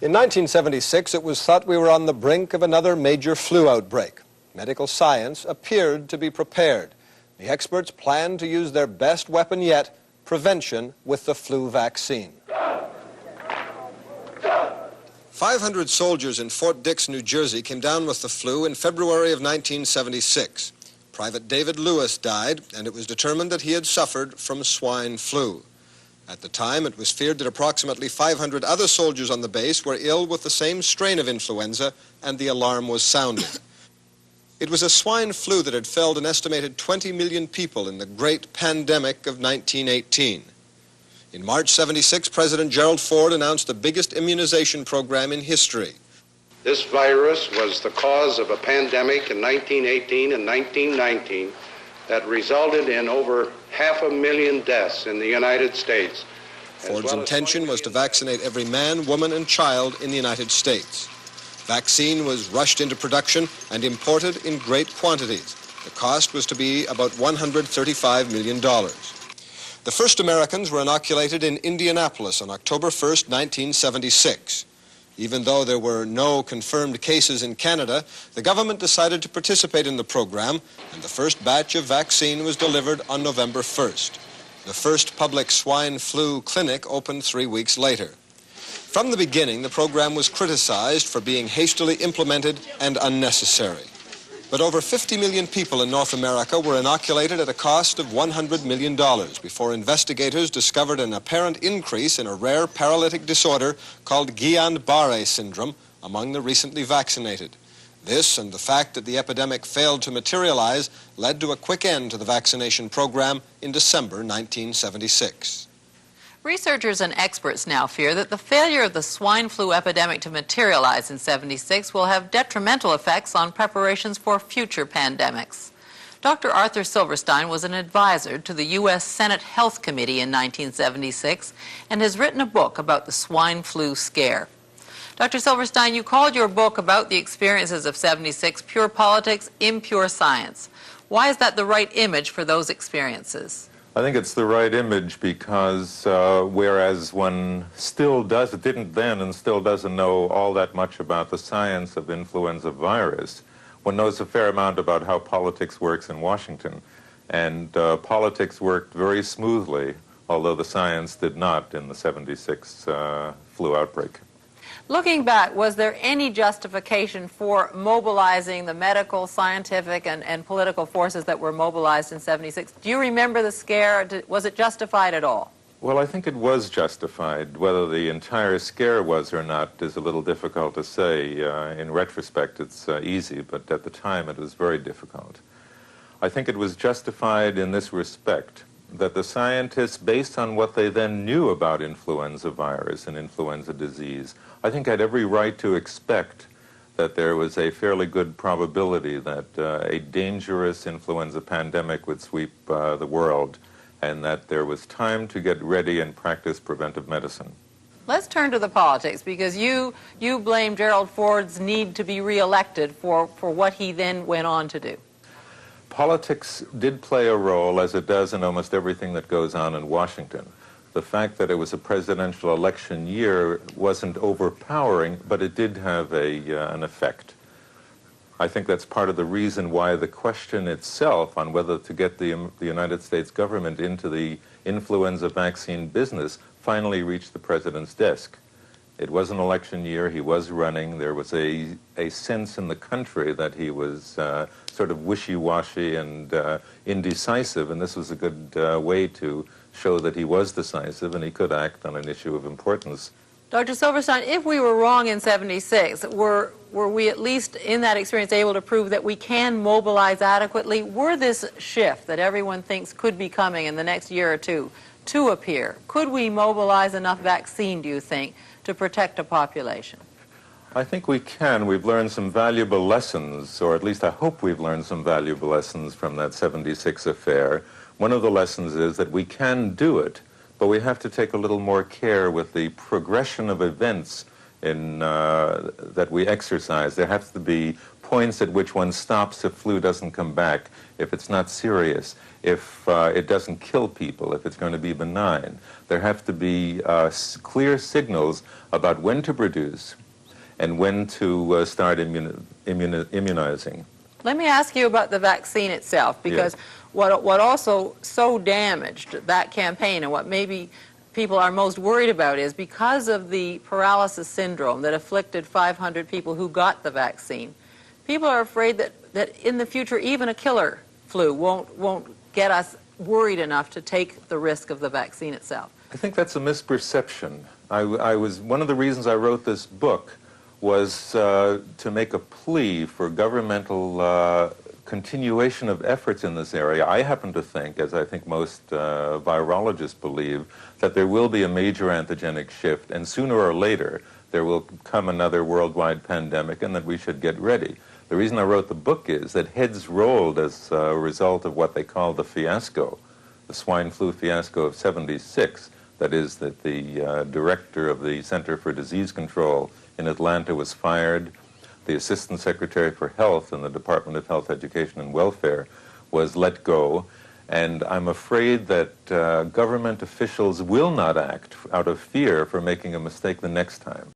In 1976, it was thought we were on the brink of another major flu outbreak. Medical science appeared to be prepared. The experts planned to use their best weapon yet, prevention with the flu vaccine. 500 soldiers in Fort Dix, New Jersey came down with the flu in February of 1976. Private David Lewis died, and it was determined that he had suffered from swine flu. At the time, it was feared that approximately 500 other soldiers on the base were ill with the same strain of influenza, and the alarm was sounded. It was a swine flu that had felled an estimated 20 million people in the great pandemic of 1918. In March 76, President Gerald Ford announced the biggest immunization program in history. This virus was the cause of a pandemic in 1918 and 1919 that resulted in over 500,000 deaths in the United States. Ford's intention was to vaccinate every man, woman, and child in the United States. Vaccine was rushed into production and imported in great quantities. The cost was to be about $135 million. The first Americans were inoculated in Indianapolis on October 1st, 1976. Even though there were no confirmed cases in Canada, the government decided to participate in the program, and the first batch of vaccine was delivered on November 1st. The first public swine flu clinic opened 3 weeks later. From the beginning, the program was criticized for being hastily implemented and unnecessary. But over 50 million people in North America were inoculated at a cost of $100 million before investigators discovered an apparent increase in a rare paralytic disorder called Guillain-Barré syndrome among the recently vaccinated. This and the fact that the epidemic failed to materialize led to a quick end to the vaccination program in December 1976. Researchers and experts now fear that the failure of the swine flu epidemic to materialize in '76 will have detrimental effects on preparations for future pandemics. Dr. Arthur Silverstein was an advisor to the U.S. Senate Health Committee in 1976 and has written a book about the swine flu scare. Dr. Silverstein, you called your book about the experiences of '76 pure politics, impure science. Why is that the right image for those experiences? I think it's the right image because whereas one didn't then and still doesn't know all that much about the science of influenza virus, one knows a fair amount about how politics works in Washington. And politics worked very smoothly, although the science did not in the '76 flu outbreak. Looking back, was there any justification for mobilizing the medical, scientific, and political forces that were mobilized in '76? Do you remember the scare? Was it justified at all? Well, I think it was justified. Whether the entire scare was or not is a little difficult to say. In retrospect, it's easy, but at the time it was very difficult. I think it was justified in this respect, that the scientists, based on what they then knew about influenza virus and influenza disease, I think had every right to expect that there was a fairly good probability that a dangerous influenza pandemic would sweep the world, and that there was time to get ready and practice preventive medicine. Let's turn to the politics, because you blame Gerald Ford's need to be reelected for what he then went on to do. Politics did play a role, as it does in almost everything that goes on in Washington. The fact that it was a presidential election year wasn't overpowering, but it did have an effect. I think that's part of the reason why the question itself on whether to get the United States government into the influenza vaccine business finally reached the president's desk. It was an election year, he was running, there was a sense in the country that he was sort of wishy-washy and indecisive, and this was a good way to show that he was decisive and he could act on an issue of importance. Dr. Silverstein, if we were wrong in '76, were we at least in that experience able to prove that we can mobilize adequately? Were this shift that everyone thinks could be coming in the next year or two to appear, could we mobilize enough vaccine, do you think, to protect a population? I think we can. We've learned some valuable lessons, or at least I hope we've learned some valuable lessons from that '76 affair. One of the lessons is that we can do it, but we have to take a little more care with the progression of events that we exercise. There has to be points at which one stops if flu doesn't come back, if it's not serious, if it doesn't kill people, if it's going to be benign. There have to be clear signals about when to produce and when to start immunizing. Let me ask you about the vaccine itself, because Yes. what also so damaged that campaign, and what maybe people are most worried about, is because of the paralysis syndrome that afflicted 500 people who got the vaccine, people are afraid that in the future even a killer flu won't get us worried enough to take the risk of the vaccine itself. I think that's a misperception. One of the reasons I wrote this book was to make a plea for governmental continuation of efforts in this area. I happen to think, as I think most virologists believe, that there will be a major antigenic shift, and sooner or later there will come another worldwide pandemic, and that we should get ready. The reason I wrote the book is that heads rolled as a result of what they call the fiasco, the swine flu fiasco of '76. That is, that the director of the Center for Disease Control in Atlanta was fired. The Assistant Secretary for Health in the Department of Health, Education, and Welfare was let go. And I'm afraid that government officials will not act out of fear for making a mistake the next time.